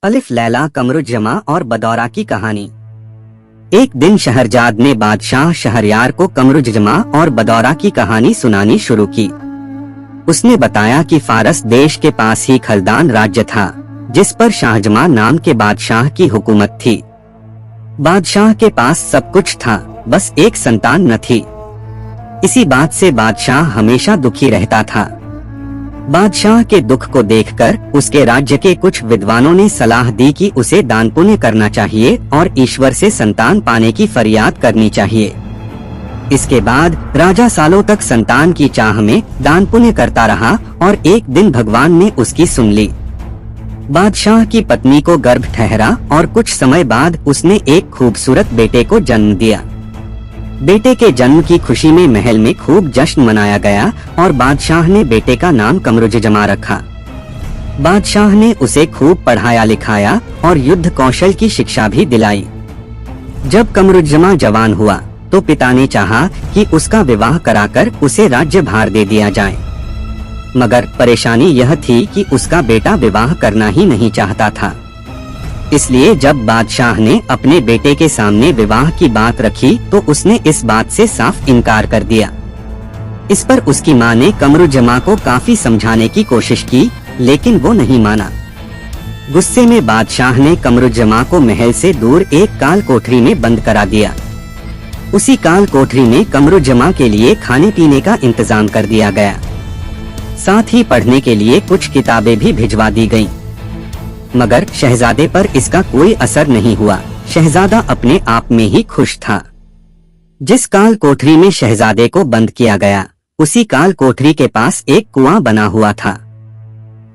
अलिफ लैला कमरुज्जमा और बदौरा की कहानी। एक दिन शहरजाद ने बादशाह शहरयार को कमरुज्जमा और बदौरा की कहानी सुनानी शुरू की। उसने बताया कि फारस देश के पास ही खलदान राज्य था, जिस पर शाहजमा नाम के बादशाह की हुकूमत थी। बादशाह के पास सब कुछ था, बस एक संतान न थी। इसी बात से बादशाह हमेशा दुखी रहता था। बादशाह के दुख को देखकर उसके राज्य के कुछ विद्वानों ने सलाह दी कि उसे दान पुण्य करना चाहिए और ईश्वर से संतान पाने की फरियाद करनी चाहिए। इसके बाद राजा सालों तक संतान की चाह में दान पुण्य करता रहा और एक दिन भगवान ने उसकी सुन ली। बादशाह की पत्नी को गर्भ ठहरा और कुछ समय बाद उसने एक खूबसूरत बेटे को जन्म दिया। बेटे के जन्म की खुशी में महल में खूब जश्न मनाया गया और बादशाह ने बेटे का नाम कमरुज्जमा रखा। बादशाह ने उसे खूब पढ़ाया लिखाया और युद्ध कौशल की शिक्षा भी दिलाई। जब कमरुज्जमा जवान हुआ तो पिता ने चाहा कि उसका विवाह कराकर उसे राज्य भार दे दिया जाए, मगर परेशानी यह थी कि उसका बेटा विवाह करना ही नहीं चाहता था। इसलिए जब बादशाह ने अपने बेटे के सामने विवाह की बात रखी तो उसने इस बात से साफ इनकार कर दिया। इस पर उसकी मां ने कमरुज्जमा को काफी समझाने की कोशिश की, लेकिन वो नहीं माना। गुस्से में बादशाह ने कमरुज्जमा को महल से दूर एक काल कोठरी में बंद करा दिया। उसी काल कोठरी में कमरुज्जमा के लिए खाने पीने का इंतजाम कर दिया गया। साथ ही पढ़ने के लिए कुछ किताबें भी भिजवा दी गईं। मगर शहजादे पर इसका कोई असर नहीं हुआ। शहजादा अपने आप में ही खुश था। जिस काल कोठरी में शहजादे को बंद किया गया, उसी काल कोठरी के पास एक कुआं बना हुआ था।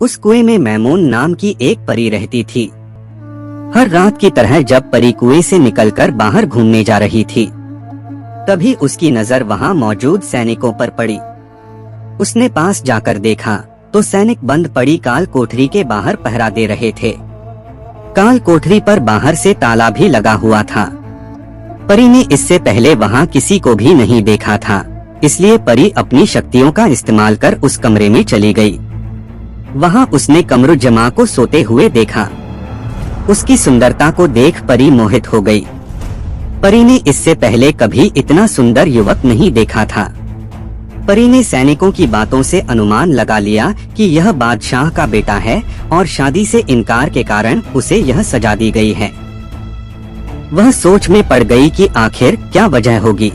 उस कुएं में मैमून नाम की एक परी रहती थी। हर रात की तरह जब परी कुएं से निकलकर बाहर घूमने जा रही थी, तभी उसकी नजर वहां मौजूद सैनिकों पर पड़ी। उसने पास जाकर देखा तो सैनिक बंद पड़ी काल कोठरी के बाहर पहरा दे रहे थे। काल कोठरी पर बाहर से ताला भी लगा हुआ था। परी ने इससे पहले वहां किसी को भी नहीं देखा था, इसलिए परी अपनी शक्तियों का इस्तेमाल कर उस कमरे में चली गई। वहां उसने कमरुज्जमा को सोते हुए देखा। उसकी सुंदरता को देख परी मोहित हो गई। परी ने इससे पहले कभी इतना सुंदर युवक नहीं देखा था। परी ने सैनिकों की बातों से अनुमान लगा लिया कि यह बादशाह का बेटा है और शादी से इनकार के कारण उसे यह सजा दी गई है। वह सोच में पड़ गई कि आखिर क्या वजह होगी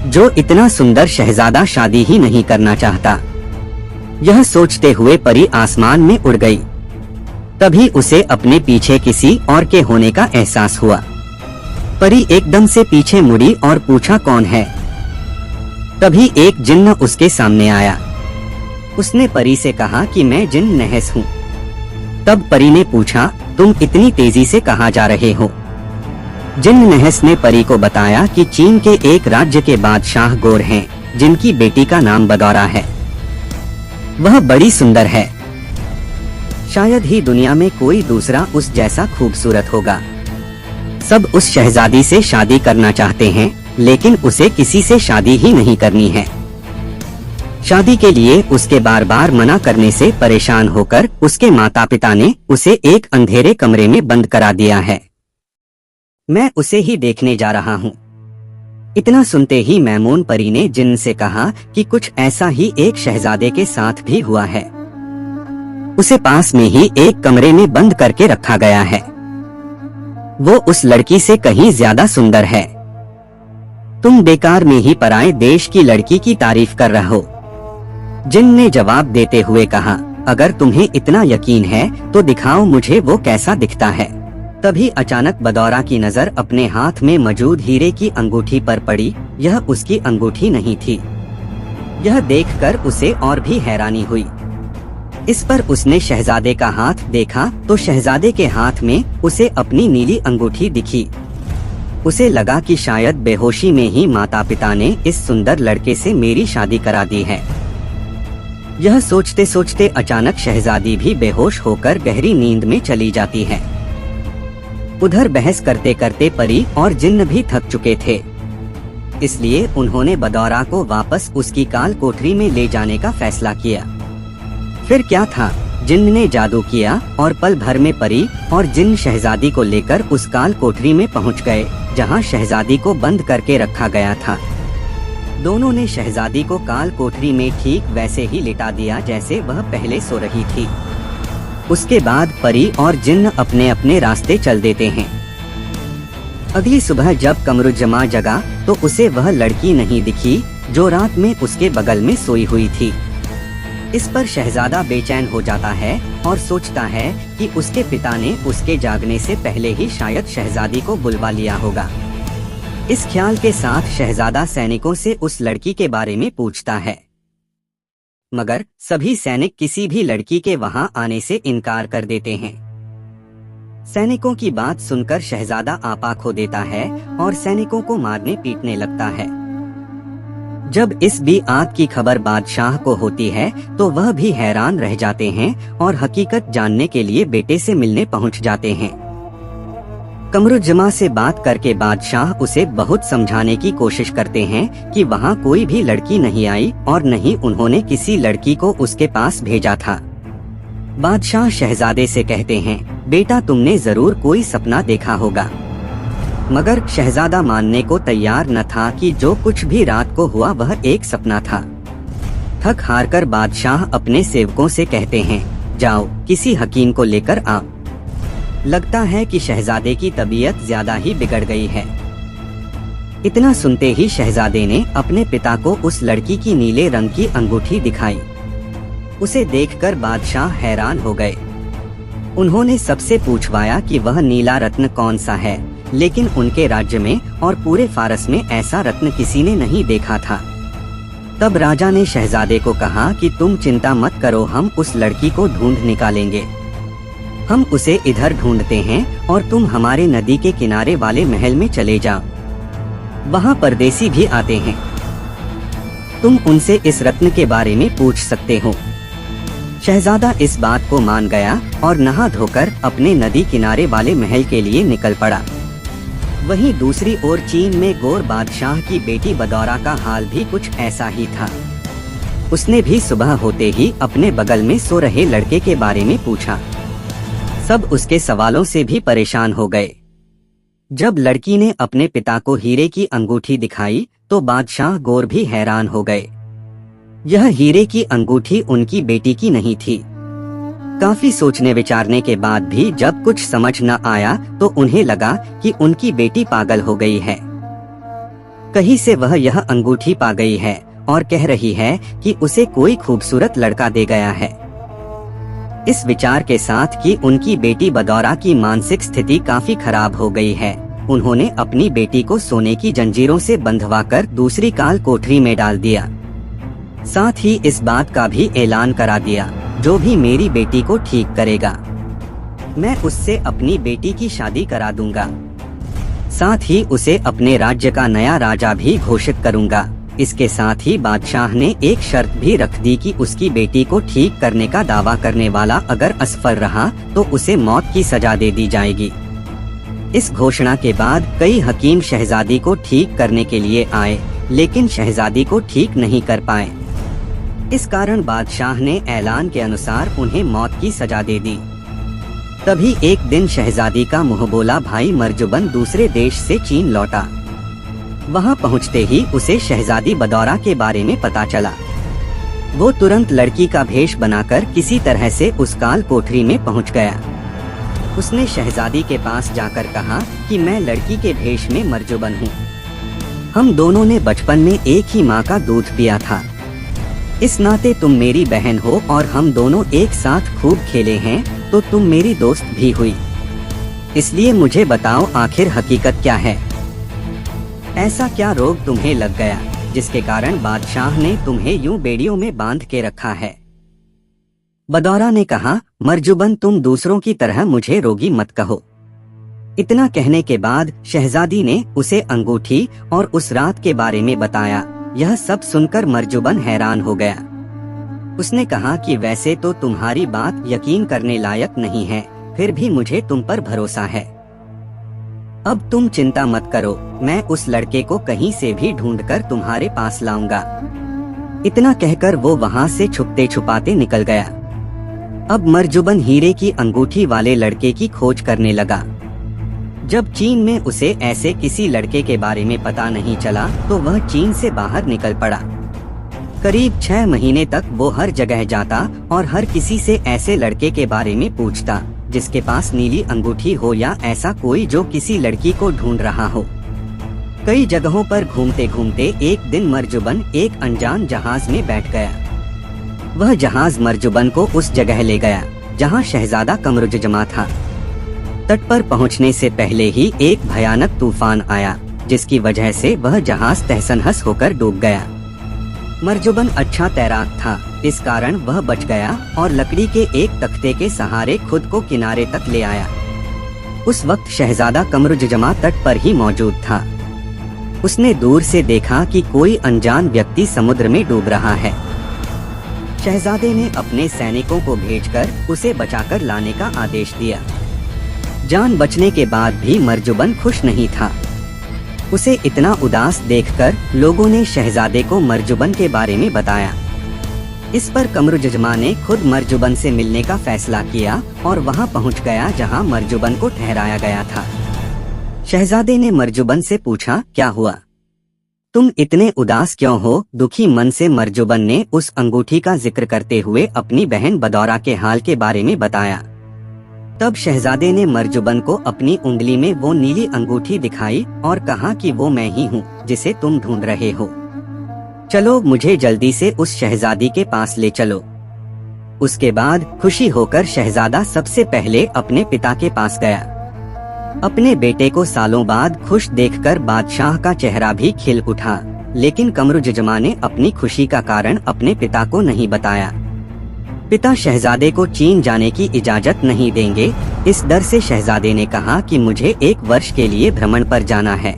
जो इतना सुंदर शहजादा शादी ही नहीं करना चाहता। यह सोचते हुए परी आसमान में उड़ गई। तभी उसे अपने पीछे किसी और के होने का एहसास हुआ। परी एकदम से पीछे मुड़ी और पूछा, कौन है? तभी एक जिन्न उसके सामने आया। उसने परी से कहा कि मैं जिन्न नहस हूँ। तब परी ने पूछा, तुम इतनी तेजी से कहाँ जा रहे हो? जिन्न नहस ने परी को बताया कि चीन के एक राज्य के बादशाह गोर हैं, जिनकी बेटी का नाम बदौरा है। वह बड़ी सुंदर है। शायद ही दुनिया में कोई दूसरा उस जैसा खूबसूरत होगा। सब उस शहजादी से शादी करना चाहते हैं, लेकिन उसे किसी से शादी ही नहीं करनी है। शादी के लिए उसके बार बार मना करने से परेशान होकर उसके माता पिता ने उसे एक अंधेरे कमरे में बंद करा दिया है। मैं उसे ही देखने जा रहा हूँ। इतना सुनते ही मैमून परी ने जिन्न से कहा कि कुछ ऐसा ही एक शहजादे के साथ भी हुआ है। उसे पास में ही एक कमरे में बंद करके रखा गया है। वो उस लड़की से कहीं ज्यादा सुंदर है। तुम बेकार में ही पराए देश की लड़की की तारीफ कर रहे हो। जिन्न ने जवाब देते हुए कहा, अगर तुम्हें इतना यकीन है तो दिखाओ मुझे वो कैसा दिखता है। तभी अचानक बदौरा की नजर अपने हाथ में मौजूद हीरे की अंगूठी पर पड़ी। यह उसकी अंगूठी नहीं थी। यह देखकर उसे और भी हैरानी हुई। इस पर उसने शहजादे का हाथ देखा तो शहजादे के हाथ में उसे अपनी नीली अंगूठी दिखी। उसे लगा कि शायद बेहोशी में ही माता पिता ने इस सुंदर लड़के से मेरी शादी करा दी है। यह सोचते सोचते अचानक शहजादी भी बेहोश होकर गहरी नींद में चली जाती है। उधर बहस करते करते परी और जिन्न भी थक चुके थे, इसलिए उन्होंने बदौरा को वापस उसकी काल कोठरी में ले जाने का फैसला किया। फिर क्या था, जिन्न ने जादू किया और पल भर में परी और जिन्न शहजादी को लेकर उस काल कोठरी में पहुंच गए जहां शहजादी को बंद करके रखा गया था। दोनों ने शहजादी को काल कोठरी में ठीक वैसे ही लिटा दिया जैसे वह पहले सो रही थी। उसके बाद परी और जिन्न अपने अपने रास्ते चल देते हैं। अगली सुबह जब कमरुज्जमा जगा तो उसे वह लड़की नहीं दिखी जो रात में उसके बगल में सोई हुई थी। इस पर शहजादा बेचैन हो जाता है और सोचता है कि उसके पिता ने उसके जागने से पहले ही शायद शहजादी को बुलवा लिया होगा। इस ख्याल के साथ शहजादा सैनिकों से उस लड़की के बारे में पूछता है, मगर सभी सैनिक किसी भी लड़की के वहां आने से इनकार कर देते हैं। सैनिकों की बात सुनकर शहजादा आपा खो देता है और सैनिकों को मारने पीटने लगता है। जब इस बात की खबर बादशाह को होती है तो वह भी हैरान रह जाते हैं और हकीकत जानने के लिए बेटे से मिलने पहुंच जाते हैं। कमरुज्जमा से बात करके बादशाह उसे बहुत समझाने की कोशिश करते हैं कि वहां कोई भी लड़की नहीं आई और न ही उन्होंने किसी लड़की को उसके पास भेजा था। बादशाह शहजादे से कहते हैं, बेटा तुमने जरूर कोई सपना देखा होगा। मगर शहजादा मानने को तैयार न था कि जो कुछ भी रात को हुआ वह एक सपना था। थक हार कर बादशाह अपने सेवकों से कहते हैं, जाओ किसी हकीम को लेकर आओ। लगता है कि शहजादे की तबीयत ज्यादा ही बिगड़ गई है। इतना सुनते ही शहजादे ने अपने पिता को उस लड़की की नीले रंग की अंगूठी दिखाई। उसे देखकर बादशाह हैरान हो गए। उन्होंने सबसे पूछवाया कि वह नीला रत्न कौन सा है, लेकिन उनके राज्य में और पूरे फारस में ऐसा रत्न किसी ने नहीं देखा था। तब राजा ने शहजादे को कहा कि तुम चिंता मत करो, हम उस लड़की को ढूंढ निकालेंगे। हम उसे इधर ढूंढते हैं और तुम हमारे नदी के किनारे वाले महल में चले जाओ, वहाँ परदेसी भी आते हैं, तुम उनसे इस रत्न के बारे में पूछ सकते हो। शहजादा इस बात को मान गया और नहा धोकर अपने नदी किनारे वाले महल के लिए निकल पड़ा। वहीं दूसरी ओर चीन में गोर बादशाह की बेटी बदौरा का हाल भी कुछ ऐसा ही था। उसने भी सुबह होते ही अपने बगल में सो रहे लड़के के बारे में पूछा। सब उसके सवालों से भी परेशान हो गए। जब लड़की ने अपने पिता को हीरे की अंगूठी दिखाई तो बादशाह गोर भी हैरान हो गए। यह हीरे की अंगूठी उनकी बेटी की नहीं थी। काफी सोचने विचारने के बाद भी जब कुछ समझ न आया तो उन्हें लगा कि उनकी बेटी पागल हो गई है। कहीं से वह यह अंगूठी पा गई है और कह रही है कि उसे कोई खूबसूरत लड़का दे गया है। इस विचार के साथ कि उनकी बेटी बदौरा की मानसिक स्थिति काफी खराब हो गई है, उन्होंने अपनी बेटी को सोने की जंजीरों से बंधवाकर दूसरी काल कोठरी में डाल दिया। साथ ही इस बात का भी ऐलान करा दिया, जो भी मेरी बेटी को ठीक करेगा मैं उससे अपनी बेटी की शादी करा दूंगा। साथ ही उसे अपने राज्य का नया राजा भी घोषित करूंगा। इसके साथ ही बादशाह ने एक शर्त भी रख दी कि उसकी बेटी को ठीक करने का दावा करने वाला अगर असफल रहा तो उसे मौत की सजा दे दी जाएगी। इस घोषणा के बाद कई हकीम शहजादी को ठीक करने के लिए आए, लेकिन शहजादी को ठीक नहीं कर पाए। इस कारण बादशाह ने ऐलान के अनुसार उन्हें मौत की सजा दे दी। तभी एक दिन शहजादी का मुंहबोला भाई मर्जुबन दूसरे देश से चीन लौटा। वहां पहुंचते ही उसे शहजादी बदौरा के बारे में पता चला। वो तुरंत लड़की का भेष बनाकर किसी तरह से उस काल कोठरी में पहुंच गया। उसने शहजादी के पास जाकर कहा कि मैं लड़की के भेष में मर्जुबन हूँ। हम दोनों ने बचपन में एक ही माँ का दूध पिया था। इस नाते तुम मेरी बहन हो और हम दोनों एक साथ खूब खेले हैं, तो तुम मेरी दोस्त भी हुई। इसलिए मुझे बताओ आखिर हकीकत क्या है? ऐसा क्या रोग तुम्हें लग गया जिसके कारण बादशाह ने तुम्हें यूं बेड़ियों में बांध के रखा है? बदौरा ने कहा, मर्जुबन तुम दूसरों की तरह मुझे रोगी मत कहो। इतना कहने के बाद शहजादी ने उसे अंगूठी और उस रात के बारे में बताया। यह सब सुनकर मर्जुबन हैरान हो गया। उसने कहा कि वैसे तो तुम्हारी बात यकीन करने लायक नहीं है, फिर भी मुझे तुम पर भरोसा है। अब तुम चिंता मत करो, मैं उस लड़के को कहीं से भी ढूंढकर तुम्हारे पास लाऊंगा। इतना कहकर वो वहाँ से छुपते छुपाते निकल गया। अब मरजुबन हीरे की अंगूठी वाले लड़के की खोज करने लगा। जब चीन में उसे ऐसे किसी लड़के के बारे में पता नहीं चला तो वह चीन से बाहर निकल पड़ा। करीब 6 महीने तक वो हर जगह जाता और हर किसी से ऐसे लड़के के बारे में पूछता जिसके पास नीली अंगूठी हो या ऐसा कोई जो किसी लड़की को ढूंढ रहा हो। कई जगहों पर घूमते घूमते एक दिन मरजुबन एक अनजान जहाज में बैठ गया। वह जहाज मरजुबन को उस जगह ले गया जहां शहजादा कमरुज़्ज़मा था। तट पर पहुंचने से पहले ही एक भयानक तूफान आया जिसकी वजह से वह जहाज तहस-नहस होकर डूब गया। मरजुबन अच्छा तैराक था, इस कारण वह बच गया और लकड़ी के एक तख्ते के सहारे खुद को किनारे तक ले आया। उस वक्त शहजादा कमरुज़्ज़मा तट पर ही मौजूद था। उसने दूर से देखा कि कोई अनजान व्यक्ति समुद्र में डूब रहा है। शहजादे ने अपने सैनिकों को भेजकर उसे बचाकर लाने का आदेश दिया। जान बचने के बाद भी मरजुबन खुश नहीं था। उसे इतना उदास देखकर लोगों ने शहजादे को मरजुबन के बारे में बताया। इस पर कमरुज़्ज़मा ने खुद मरजुबन से मिलने का फैसला किया और वहां पहुंच गया जहां मरजुबन को ठहराया गया था। शहजादे ने मरजुबन से पूछा, क्या हुआ? तुम इतने उदास क्यों हो? दुखी मन से मरजुबन ने उस अंगूठी का जिक्र करते हुए अपनी बहन बदौरा के हाल के बारे में बताया। तब शहजादे ने मरजुबन को अपनी उंगली में वो नीली अंगूठी दिखाई और कहा कि वो मैं ही हूँ जिसे तुम ढूंढ रहे हो। चलो मुझे जल्दी से उस शहजादी के पास ले चलो। उसके बाद खुशी होकर शहजादा सबसे पहले अपने पिता के पास गया। अपने बेटे को सालों बाद खुश देखकर बादशाह का चेहरा भी खिल उठा, लेकिन कमरुज़्ज़मा ने अपनी खुशी का कारण अपने पिता को नहीं बताया। पिता शहजादे को चीन जाने की इजाजत नहीं देंगे, इस डर से शहजादे ने कहा कि मुझे 1 वर्ष के लिए भ्रमण पर जाना है।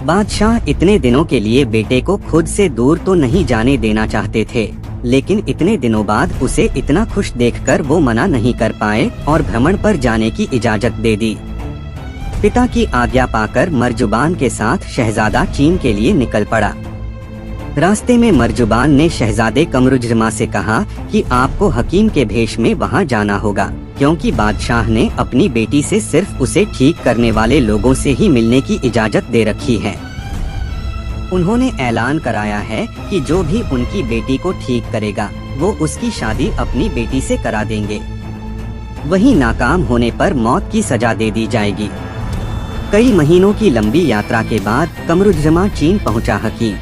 बादशाह इतने दिनों के लिए बेटे को खुद से दूर तो नहीं जाने देना चाहते थे, लेकिन इतने दिनों बाद उसे इतना खुश देखकर वो मना नहीं कर पाए और भ्रमण पर जाने की इजाजत दे दी। पिता की आज्ञा पाकर मरजुबान के साथ शहजादा चीन के लिए निकल पड़ा। रास्ते में मरजुबान ने शहजादे कमरुज़्ज़मा से कहा कि आपको हकीम के भेष में वहां जाना होगा, क्योंकि बादशाह ने अपनी बेटी से सिर्फ उसे ठीक करने वाले लोगों से ही मिलने की इजाजत दे रखी है। उन्होंने ऐलान कराया है कि जो भी उनकी बेटी को ठीक करेगा वो उसकी शादी अपनी बेटी से करा देंगे। वहीं नाकाम होने पर मौत की सजा दे दी जाएगी। कई महीनों की लंबी यात्रा के बाद कमरुज़्ज़मा चीन पहुंचा। हकीम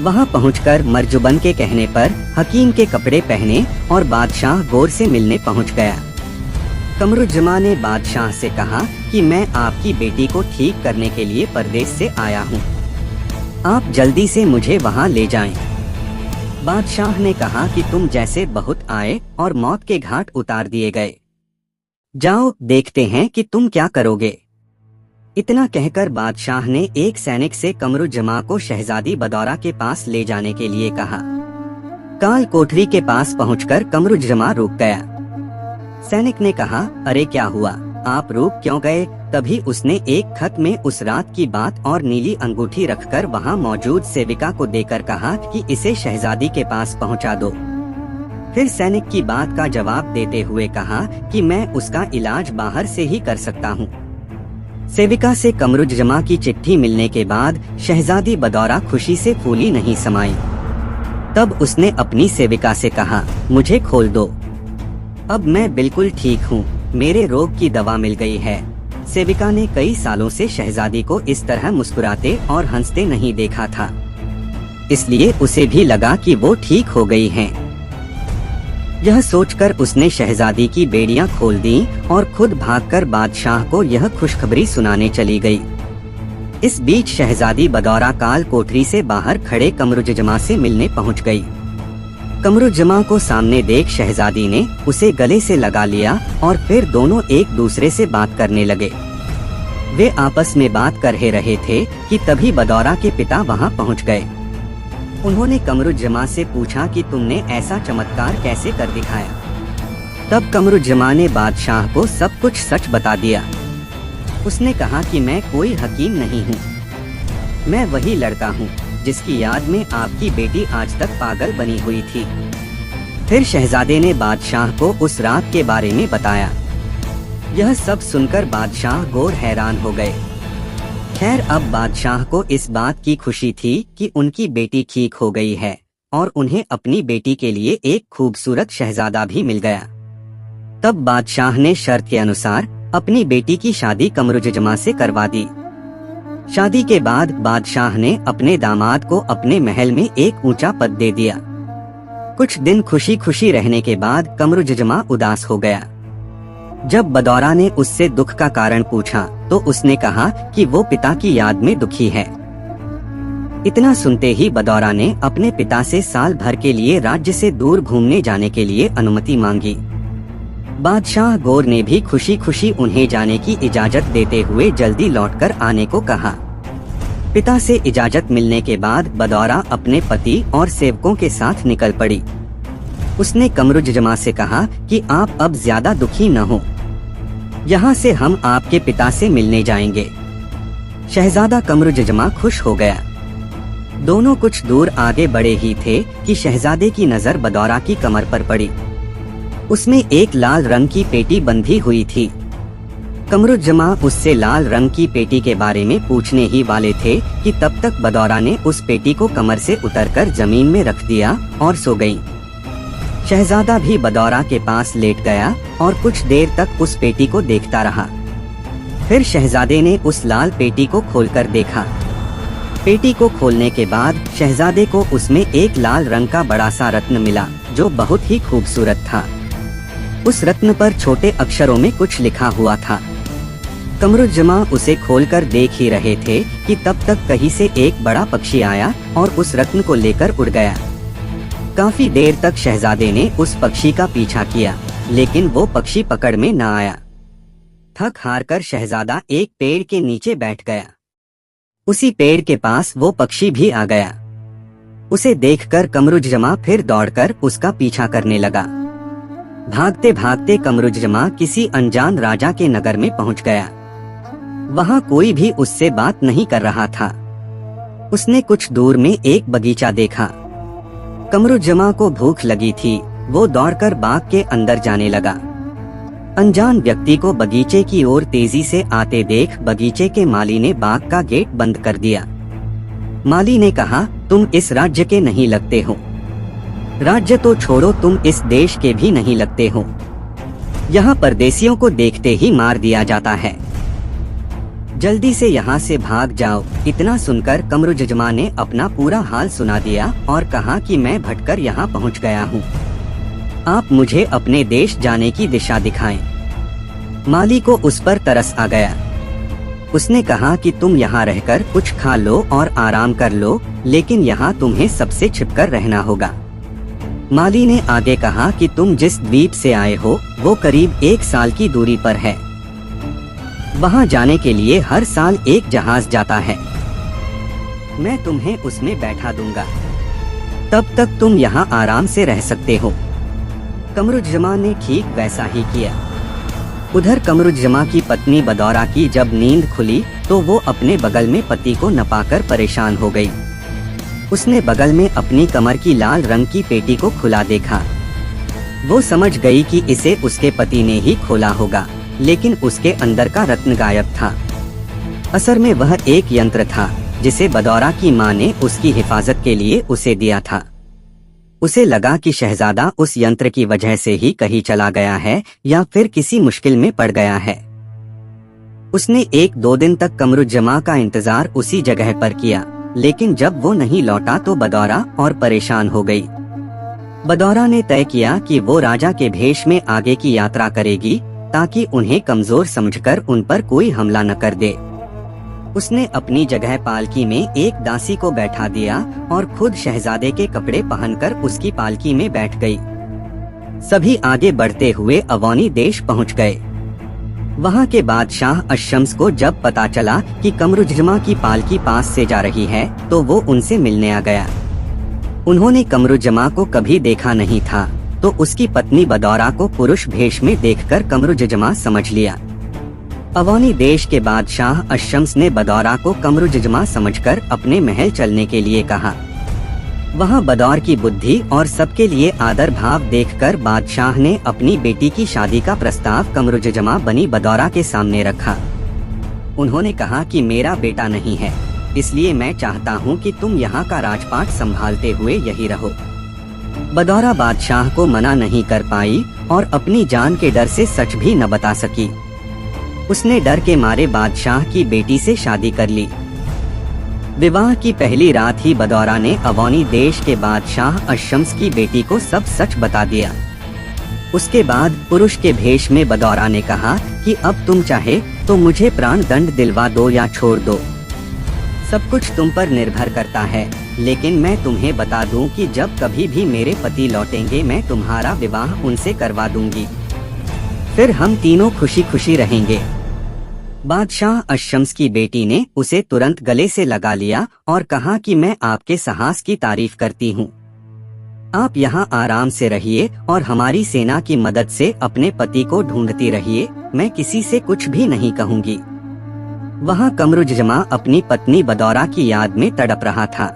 वहां पहुंचकर मरजुबन के कहने पर हकीम के कपड़े पहने और बादशाह गौर से मिलने पहुंच गया। कमरुज़्ज़मा ने बादशाह से कहा कि मैं आपकी बेटी को ठीक करने के लिए परदेश से आया हूं, आप जल्दी से मुझे वहां ले जाएं। बादशाह ने कहा कि तुम जैसे बहुत आए और मौत के घाट उतार दिए गए, जाओ देखते हैं कि तुम क्या करोगे। इतना कहकर बादशाह ने एक सैनिक से कमरुज़्ज़मा को शहजादी बदौरा के पास ले जाने के लिए कहा। काल कोठरी के पास पहुंचकर कमरुज़्ज़मा रुक गया। सैनिक ने कहा, अरे क्या हुआ, आप रुक क्यों गए? तभी उसने एक खत में उस रात की बात और नीली अंगूठी रखकर वहां मौजूद सेविका को देकर कहा कि इसे शहजादी के पास पहुंचा दो। फिर सैनिक की बात का जवाब देते हुए कहा कि मैं उसका इलाज बाहर से ही कर सकता हूं। सेविका से कमरुज़्ज़मा की चिट्ठी मिलने के बाद शहजादी बदौरा खुशी से फूली नहीं समाई। तब उसने अपनी सेविका से कहा, मुझे खोल दो, अब मैं बिल्कुल ठीक हूँ, मेरे रोग की दवा मिल गई है। सेविका ने कई सालों से शहजादी को इस तरह मुस्कुराते और हंसते नहीं देखा था, इसलिए उसे भी लगा कि वो ठीक हो गई हैं। यह सोचकर उसने शहजादी की बेड़ियां खोल दी और खुद भागकर बादशाह को यह खुशखबरी सुनाने चली गई। इस बीच शहजादी बदौरा काल कोठरी से बाहर खड़े कमरुज़्ज़मा से मिलने पहुंच गई। कमरुज़्ज़मा को सामने देख शहजादी ने उसे गले से लगा लिया और फिर दोनों एक दूसरे से बात करने लगे। वे आपस में बात कर रहे थे कि तभी बदौरा के पिता वहां पहुंच गए। उन्होंने कमरुज़्ज़मा से पूछा कि तुमने ऐसा चमत्कार कैसे कर दिखाया। तब कमरुज़्ज़मा ने बादशाह को सब कुछ सच बता दिया। उसने कहा कि मैं कोई हकीम नहीं हूँ, मैं वही लड़का हूँ जिसकी याद में आपकी बेटी आज तक पागल बनी हुई थी। फिर शहजादे ने बादशाह को उस रात के बारे में बताया। यह सब सुनकर बादशाह गौर हैरान हो गए। खैर, अब बादशाह को इस बात की खुशी थी कि उनकी बेटी ठीक हो गई है और उन्हें अपनी बेटी के लिए एक खूबसूरत शहजादा भी मिल गया। तब बादशाह ने शर्त के अनुसार अपनी बेटी की शादी कमरुज़्ज़मा से करवा दी। शादी के बाद बादशाह ने अपने दामाद को अपने महल में एक ऊंचा पद दे दिया। कुछ दिन खुशी खुशी रहने के बाद कमरुज़्ज़मा उदास हो गया। जब बदौरा ने उससे दुख का कारण पूछा तो उसने कहा कि वो पिता की याद में दुखी है। इतना सुनते ही बदौरा ने अपने पिता से साल भर के लिए राज्य से दूर घूमने जाने के लिए अनुमति मांगी। बादशाह गौर ने भी खुशी खुशी उन्हें जाने की इजाजत देते हुए जल्दी लौटकर आने को कहा। पिता से इजाजत मिलने के बाद बदौरा अपने पति और सेवकों के साथ निकल पड़ी। उसने कमरुज़्ज़मा से कहा कि आप अब ज्यादा दुखी न हो, यहाँ से हम आपके पिता से मिलने जाएंगे। शहजादा कमरुज़्ज़मा खुश हो गया। दोनों कुछ दूर आगे बढ़े ही थे कि शहजादे की नजर बदौरा की कमर पर पड़ी। उसमें एक लाल रंग की पेटी बंधी हुई थी। कमरुज़्ज़मा उससे लाल रंग की पेटी के बारे में पूछने ही वाले थे कि तब तक बदौरा ने उस पेटी को कमर से उतरकर जमीन में रख दिया और सो गई। शहजादा भी बदौरा के पास लेट गया और कुछ देर तक उस पेटी को देखता रहा। फिर शहजादे ने उस लाल पेटी को खोलकर देखा। पेटी को खोलने के बाद शहजादे को उसमें एक लाल रंग का बड़ा सा रत्न मिला जो बहुत ही खूबसूरत था। उस रत्न पर छोटे अक्षरों में कुछ लिखा हुआ था। कमरुज़्ज़मा उसे खोलकर देख ही रहे थे कि तब तक कहीं से एक बड़ा पक्षी आया और उस रत्न को लेकर उड़ गया। काफी देर तक शहजादे ने उस पक्षी का पीछा किया, लेकिन वो पक्षी पकड़ में न आया। थक हार कर शहजादा एक पेड़ के नीचे बैठ गया। उसी पेड़ के पास वो पक्षी भी आ गया। उसे देखकर कमरुज़्ज़मा फिर दौड़कर उसका पीछा करने लगा। भागते भागते कमरुज़्ज़मा किसी अनजान राजा के नगर में पहुंच गया। वहां कोई भी उससे बात नहीं कर रहा था। उसने कुछ दूर में एक बगीचा देखा। कमरुज़्ज़मा को भूख लगी थी। वो दौड़कर बाग के अंदर जाने लगा। अनजान व्यक्ति को बगीचे की ओर तेजी से आते देख बगीचे के माली ने बाग का गेट बंद कर दिया। माली ने कहा, तुम इस राज्य के नहीं लगते हो। राज्य तो छोड़ो, तुम इस देश के भी नहीं लगते हो। यहाँ परदेशियों को देखते ही मार दिया जाता है। जल्दी से यहाँ से भाग जाओ। इतना सुनकर कमरुज़्ज़मा ने अपना पूरा हाल सुना दिया और कहा कि मैं भटकर यहाँ पहुँच गया हूँ। आप मुझे अपने देश जाने की दिशा दिखाएं। माली को उस पर तरस आ गया। उसने कहा कि तुम यहाँ रहकर कुछ खा लो और आराम कर लो, लेकिन यहाँ तुम्हें सबसे छिपकर रहना होगा। माली ने आगे कहा कि तुम जिस द्वीप से आए हो वो करीब 1 साल की दूरी पर है। वहाँ जाने के लिए हर साल एक जहाज जाता है। मैं तुम्हें उसमें बैठा दूंगा। तब तक तुम यहाँ आराम से रह सकते हो। कमरुज़्ज़मा ने ठीक वैसा ही किया। उधर कमरुज़्ज़मा की पत्नी बदौरा की जब नींद खुली तो वो अपने बगल में पति को न पाकर परेशान हो गई। उसने बगल में अपनी कमर की लाल रंग की पेटी को खुला देखा। वो समझ गई कि इसे उसके पति ने ही खोला होगा, लेकिन उसके अंदर का रत्न गायब था। असल में वह एक यंत्र था जिसे बदौरा की माँ ने उसकी हिफाजत के लिए उसे दिया था। उसे लगा कि शहजादा उस यंत्र की वजह से ही कहीं चला गया है या फिर किसी मुश्किल में पड़ गया है। उसने 1-2 दिन तक कमरुज़्ज़मा का इंतजार उसी जगह पर किया, लेकिन जब वो नहीं लौटा तो बदौरा और परेशान हो गई। बदौरा ने तय किया कि वो राजा के भेष में आगे की यात्रा करेगी ताकि उन्हें कमजोर समझकर उन पर कोई हमला न कर दे। उसने अपनी जगह पालकी में एक दासी को बैठा दिया और खुद शहजादे के कपड़े पहनकर उसकी पालकी में बैठ गई। सभी आगे बढ़ते हुए अवानी देश पहुंच गए। वहां के बादशाह अशम्स को जब पता चला कि कमरुज़्ज़मा की पालकी पास से जा रही है तो वो उनसे मिलने आ गया। उन्होंने कमरुज़्ज़मा को कभी देखा नहीं था, तो उसकी पत्नी बदौरा को पुरुष भेष में देखकर कमरुज़्ज़मा समझ लिया। अवानी देश के बादशाह अशम्स ने बदौरा को कमरुज़्ज़मा समझकर अपने महल चलने के लिए कहा। वहाँ बदौर की बुद्धि और सबके लिए आदर भाव देखकर बादशाह ने अपनी बेटी की शादी का प्रस्ताव कमरुजजमा बनी बदौरा के सामने रखा। उन्होंने कहा कि मेरा बेटा नहीं है, इसलिए मैं चाहता हूँ कि तुम यहाँ का राजपाट संभालते हुए यही रहो। बदौरा बादशाह को मना नहीं कर पाई और अपनी जान के डर से सच भी न बता सकी। उसने डर के मारे बादशाह की बेटी से शादी कर ली। विवाह की पहली रात ही बदौरा ने अवनी देश के बादशाह अशम्स की बेटी को सब सच बता दिया। उसके बाद पुरुष के भेष में बदौरा ने कहा कि अब तुम चाहे तो मुझे प्राण दंड दिलवा दो या छोड़ दो, सब कुछ तुम पर निर्भर करता है, लेकिन मैं तुम्हें बता दूं कि जब कभी भी मेरे पति लौटेंगे मैं तुम्हारा विवाह उनसे करवा दूंगी, फिर हम तीनों खुशी खुशी रहेंगे। बादशाह अशम्स की बेटी ने उसे तुरंत गले से लगा लिया और कहा कि मैं आपके साहस की तारीफ करती हूँ। आप यहाँ आराम से रहिए और हमारी सेना की मदद से अपने पति को ढूंढती रहिए, मैं किसी से कुछ भी नहीं कहूँगी। वहाँ कमरुजजमा अपनी पत्नी बदौरा की याद में तड़प रहा था।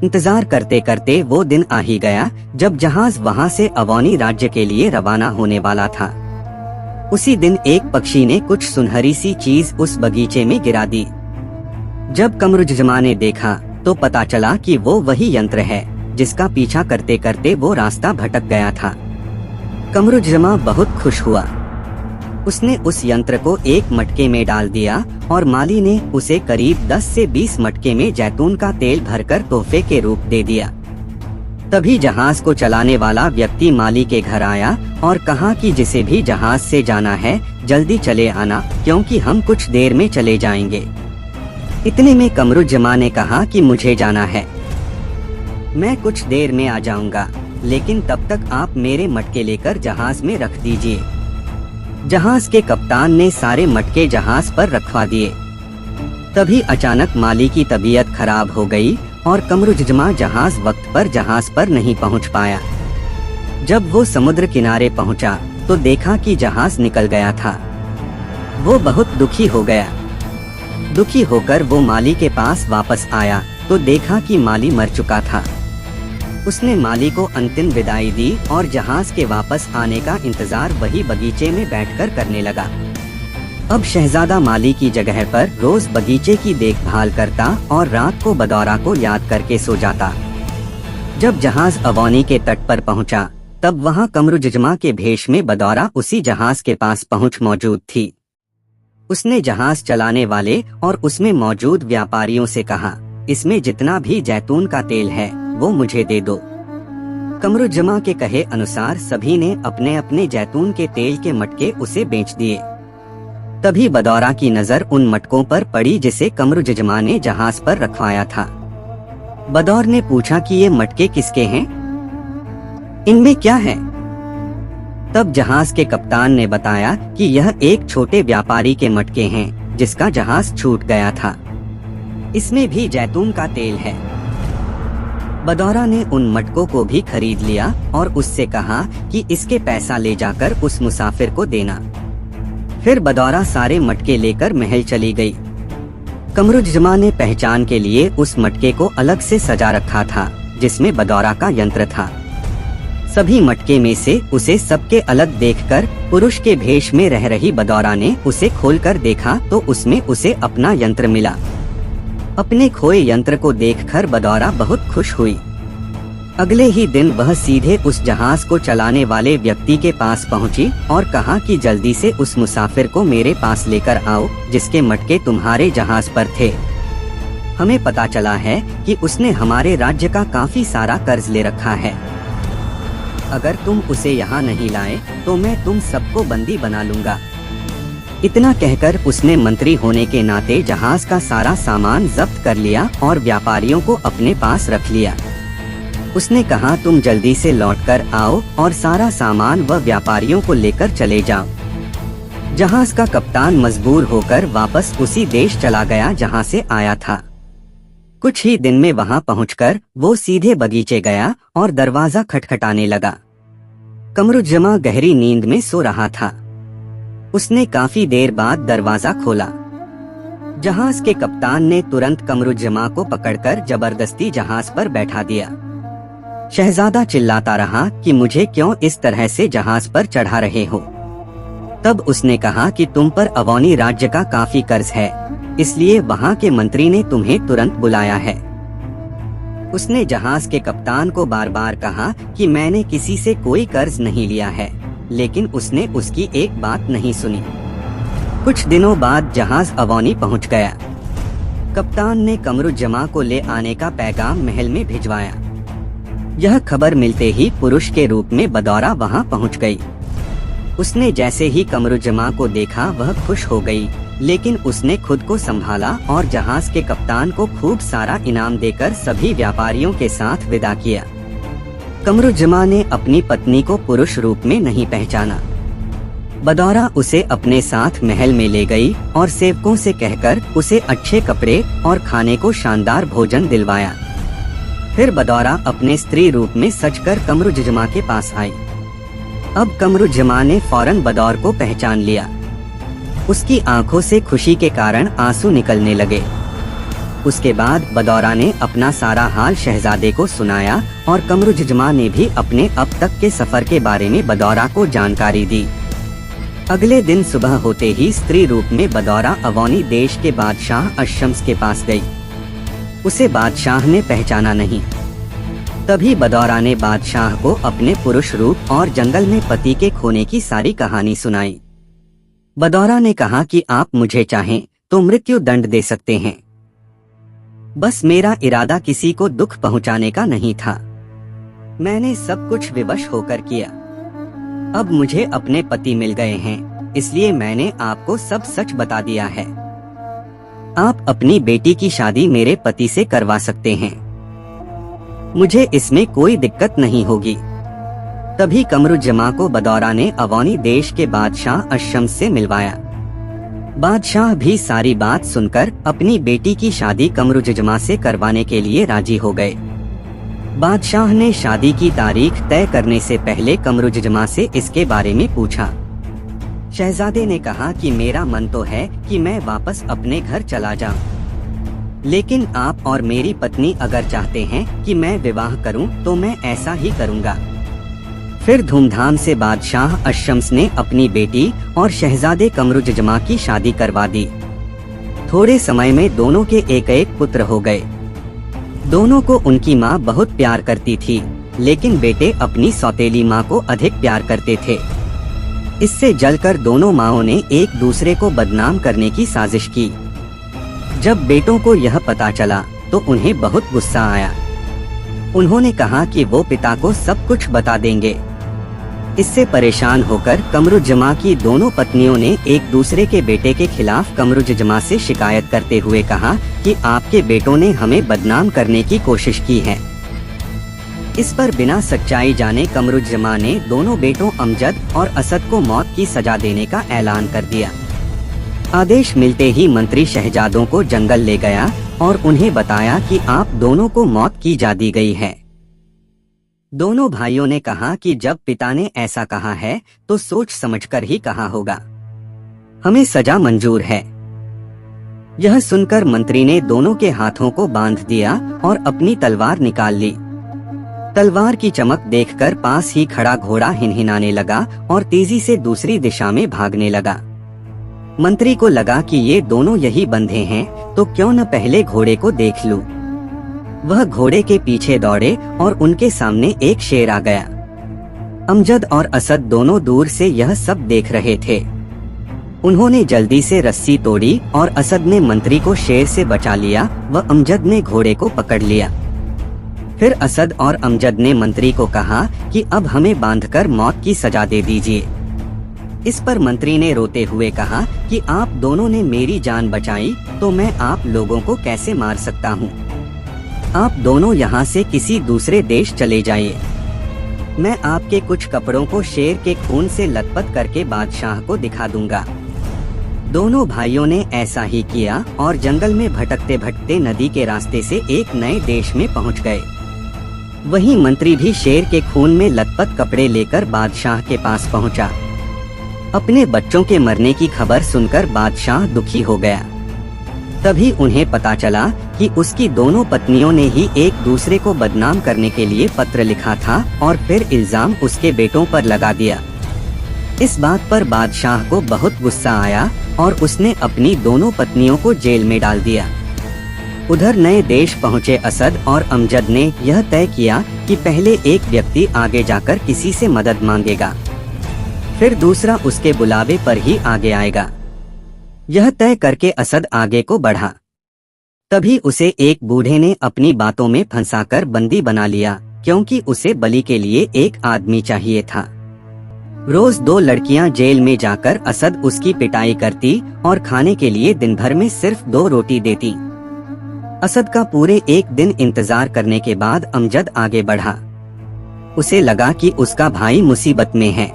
इंतजार करते करते वो दिन आ ही गया जब जहाज वहाँ से अवनी राज्य के लिए रवाना होने वाला था। उसी दिन एक पक्षी ने कुछ सुनहरी सी चीज उस बगीचे में गिरा दी। जब कमरुजजमा ने देखा तो पता चला कि वो वही यंत्र है जिसका पीछा करते करते वो रास्ता भटक गया था। कमरुजजमा बहुत खुश हुआ। उसने उस यंत्र को एक मटके में डाल दिया और माली ने उसे करीब 10 से 20 मटके में जैतून का तेल भरकर तोहफे के रूप दे दिया। तभी जहाज को चलाने वाला व्यक्ति माली के घर आया और कहा कि जिसे भी जहाज से जाना है जल्दी चले आना, क्योंकि हम कुछ देर में चले जाएंगे। इतने में कमरुजजमा ने कहा कि मुझे जाना है, मैं कुछ देर में आ जाऊंगा, लेकिन तब तक आप मेरे मटके लेकर जहाज में रख दीजिए। जहाज के कप्तान ने सारे मटके जहाज पर रखवा दिए। तभी अचानक माली की तबीयत खराब हो गई और कमरुजजमा जहाज वक्त पर जहाज पर नहीं पहुंच पाया। जब वो समुद्र किनारे पहुंचा तो देखा कि जहाज निकल गया था। वो बहुत दुखी हो गया। दुखी होकर वो माली के पास वापस आया तो देखा कि माली मर चुका था। उसने माली को अंतिम विदाई दी और जहाज के वापस आने का इंतजार वही बगीचे में बैठकर करने लगा। अब शहजादा माली की जगह पर रोज बगीचे की देखभाल करता और रात को बदौरा को याद करके सो जाता। जब जहाज अवनी के तट पर पहुंचा तब वहां कमरुजजमा के भेष में बदौरा उसी जहाज के पास पहुंच मौजूद थी। उसने जहाज चलाने वाले और उसमें मौजूद व्यापारियों से कहा, इसमें जितना भी जैतून का तेल है वो मुझे दे दो। कमरुजजमा के कहे अनुसार सभी ने अपने अपने जैतून के तेल के मटके उसे बेच दिए। तभी बदौरा की नजर उन मटकों पर पड़ी जिसे कमरुजजमा ने जहाज पर रखवाया था। बदौर ने पूछा कि ये मटके किसके हैं, इनमें क्या है? तब जहाज के कप्तान ने बताया कि यह एक छोटे व्यापारी के मटके हैं जिसका जहाज छूट गया था, इसमें भी जैतून का तेल है। बदौरा ने उन मटकों को भी खरीद लिया और उससे कहा कि इसके पैसा ले जाकर उस मुसाफिर को देना। फिर बदौरा सारे मटके लेकर महल चली गई। कमरुजजमा ने पहचान के लिए उस मटके को अलग से सजा रखा था जिसमें बदौरा का यंत्र था। सभी मटके में से उसे सबके अलग देखकर पुरुष के भेष में रह रही बदौरा ने उसे खोलकर देखा तो उसमें उसे अपना यंत्र मिला। अपने खोए यंत्र को देखकर बदौरा बहुत खुश हुई। अगले ही दिन वह सीधे उस जहाज को चलाने वाले व्यक्ति के पास पहुंची और कहा कि जल्दी से उस मुसाफिर को मेरे पास लेकर आओ जिसके मटके तुम्हारे जहाज पर थे। हमें पता चला है कि उसने हमारे राज्य का काफी सारा कर्ज ले रखा है। अगर तुम उसे यहाँ नहीं लाए तो मैं तुम सबको बंदी बना लूंगा। इतना कहकर उसने मंत्री होने के नाते जहाज का सारा सामान जब्त कर लिया और व्यापारियों को अपने पास रख लिया। उसने कहा तुम जल्दी से लौटकर आओ और सारा सामान व व्यापारियों को लेकर चले जाओ। जहाज का कप्तान मजबूर होकर वापस उसी देश चला गया जहां से आया था। कुछ ही दिन में वहां पहुंचकर वो सीधे बगीचे गया और दरवाजा खटखटाने लगा। कमरुजजमा गहरी नींद में सो रहा था। उसने काफी देर बाद दरवाजा खोला। जहाज के कप्तान ने तुरंत कमरुज्जमा को पकड़कर जबरदस्ती जहाज पर बैठा दिया। शहजादा चिल्लाता रहा कि मुझे क्यों इस तरह से जहाज पर चढ़ा रहे हो। तब उसने कहा कि तुम पर अवनी राज्य का काफी कर्ज है, इसलिए वहाँ के मंत्री ने तुम्हें तुरंत बुलाया है। उसने जहाज के कप्तान को बार बार कहा कि मैंने किसी से कोई कर्ज नहीं लिया है, लेकिन उसने उसकी एक बात नहीं सुनी। कुछ दिनों बाद जहाज अवनी पहुंच गया। कप्तान ने कमरुज्जमा को ले आने का पैगाम महल में भिजवाया। यह खबर मिलते ही पुरुष के रूप में बदौरा वहां पहुंच गई। उसने जैसे ही कमरुज्जमा को देखा वह खुश हो गई, लेकिन उसने खुद को संभाला और जहाज के कप्तान को खूब सारा इनाम देकर सभी व्यापारियों के साथ विदा किया। कमरुज्जमा ने अपनी पत्नी को पुरुष रूप में नहीं पहचाना। बदौरा उसे अपने साथ महल में ले गई और सेवकों से कहकर उसे अच्छे कपड़े और खाने को शानदार भोजन दिलवाया। फिर बदौरा अपने स्त्री रूप में सजकर कमरुज्जमा के पास आई। अब कमरुज्जमा ने फौरन बदौर को पहचान लिया। उसकी आंखों से खुशी के कारण आंसू निकलने लगे। उसके बाद बदौरा ने अपना सारा हाल शहजादे को सुनाया और कमरुज्जमा ने भी अपने अब तक के सफर के बारे में बदौरा को जानकारी दी। अगले दिन सुबह होते ही स्त्री रूप में बदौरा अवनी देश के बादशाह अशम्स के पास गई। उसे बादशाह ने पहचाना नहीं। तभी बदौरा ने बादशाह को अपने पुरुष रूप और जंगल में पति के खोने की सारी कहानी सुनाई। बदौरा ने कहा कि आप मुझे चाहें तो मृत्यु दंड दे सकते हैं, बस मेरा इरादा किसी को दुख पहुंचाने का नहीं था। मैंने सब कुछ विवश होकर किया। अब मुझे अपने पति मिल गए हैं, इसलिए मैंने आपको सब सच बता दिया है। आप अपनी बेटी की शादी मेरे पति से करवा सकते हैं, मुझे इसमें कोई दिक्कत नहीं होगी। तभी कमरुज्जमा को बदौरा ने अवनी देश के बादशाह अशम्स से मिलवाया। बादशाह भी सारी बात सुनकर अपनी बेटी की शादी कमरुज्जमा से करवाने के लिए राजी हो गए। बादशाह ने शादी की तारीख तय करने से पहले कमरुज्जमा से इसके बारे में पूछा। शहजादे ने कहा कि मेरा मन तो है कि मैं वापस अपने घर चला जाऊं, लेकिन आप और मेरी पत्नी अगर चाहते हैं कि मैं विवाह करूं तो मैं ऐसा ही करूंगा। फिर धूमधाम से बादशाह अशम्स ने अपनी बेटी और शहजादे कमरुज्जमा की शादी करवा दी। थोड़े समय में दोनों के एक एक पुत्र हो गए। दोनों को उनकी माँ बहुत प्यार करती थी, लेकिन बेटे अपनी सौतेली माँ को अधिक प्यार करते थे। इससे जलकर दोनों माँओं ने एक दूसरे को बदनाम करने की साजिश की। जब बेटों को यह पता चला तो उन्हें बहुत गुस्सा आया। उन्होंने कहा कि वो पिता को सब कुछ बता देंगे। इससे परेशान होकर कमरुज्जमा की दोनों पत्नियों ने एक दूसरे के बेटे के खिलाफ कमरुज्जमा से शिकायत करते हुए कहा कि आपके बेटों ने हमें बदनाम करने की कोशिश की है। इस पर बिना सच्चाई जाने कमरुज्जमा ने दोनों बेटों अमजद और असद को मौत की सजा देने का ऐलान कर दिया। आदेश मिलते ही मंत्री शहजादों को जंगल ले गया और उन्हें बताया कि आप दोनों को मौत की जा दी गई है। दोनों भाइयों ने कहा कि जब पिता ने ऐसा कहा है तो सोच समझकर ही कहा होगा, हमें सजा मंजूर है। यह सुनकर मंत्री ने दोनों के हाथों को बांध दिया और अपनी तलवार निकाल ली। तलवार की चमक देखकर पास ही खड़ा घोड़ा हिनहिनाने लगा और तेजी से दूसरी दिशा में भागने लगा। मंत्री को लगा कि ये दोनों यही बंधे हैं, तो क्यों न पहले घोड़े को देख लूं। वह घोड़े के पीछे दौड़े और उनके सामने एक शेर आ गया। अमजद और असद दोनों दूर से यह सब देख रहे थे। उन्होंने जल्दी से रस्सी तोड़ी और असद ने मंत्री को शेर से बचा लिया व अमजद ने घोड़े को पकड़ लिया। फिर असद और अमजद ने मंत्री को कहा कि अब हमें बांधकर मौत की सजा दे दीजिए। इस पर मंत्री ने रोते हुए कहा कि आप दोनों ने मेरी जान बचाई तो मैं आप लोगों को कैसे मार सकता हूँ। आप दोनों यहाँ से किसी दूसरे देश चले जाइए। मैं आपके कुछ कपड़ों को शेर के खून से लथपथ करके बादशाह को दिखा दूंगा। दोनों भाइयों ने ऐसा ही किया और जंगल में भटकते भटकते नदी के रास्ते से एक नए देश में पहुँच गए। वहीं मंत्री भी शेर के खून में लथपथ कपड़े लेकर बादशाह के पास पहुँचा। अपने बच्चों के मरने की खबर सुनकर बादशाह दुखी हो गया। तभी उन्हें पता चला कि उसकी दोनों पत्नियों ने ही एक दूसरे को बदनाम करने के लिए पत्र लिखा था और फिर इल्जाम उसके बेटों पर लगा दिया। इस बात पर बादशाह को बहुत गुस्सा आया और उसने अपनी दोनों पत्नियों को जेल में डाल दिया। उधर नए देश पहुँचे असद और अमजद ने यह तय किया कि पहले एक व्यक्ति आगे जाकर किसी से मदद मांगेगा, फिर दूसरा उसके बुलावे पर ही आगे आएगा। यह तय करके असद आगे को बढ़ा। तभी उसे एक बूढ़े ने अपनी बातों में फंसाकर बंदी बना लिया, क्योंकि उसे बलि के लिए एक आदमी चाहिए था। रोज 2 लड़कियां जेल में जाकर असद उसकी पिटाई करती और खाने के लिए दिन भर में सिर्फ 2 रोटी देती। असद का पूरे एक दिन इंतजार करने के बाद अमजद आगे बढ़ा। उसे लगा कि उसका भाई मुसीबत में है।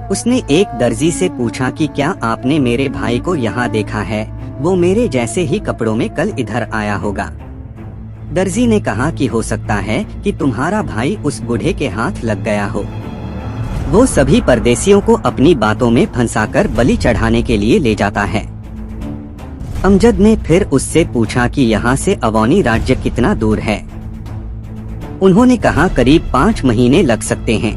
उसने एक दर्जी से पूछा कि क्या आपने मेरे भाई को यहाँ देखा है? वो मेरे जैसे ही कपड़ों में कल इधर आया होगा। दर्जी ने कहा कि हो सकता है कि तुम्हारा भाई उस बूढ़े के हाथ लग गया हो। वो सभी परदेशियों को अपनी बातों में फंसाकर बलि चढ़ाने के लिए ले जाता है। अमजद ने फिर उससे पूछा कि यहाँ से अवनी राज्य कितना दूर है? उन्होंने कहा करीब 5 महीने लग सकते हैं।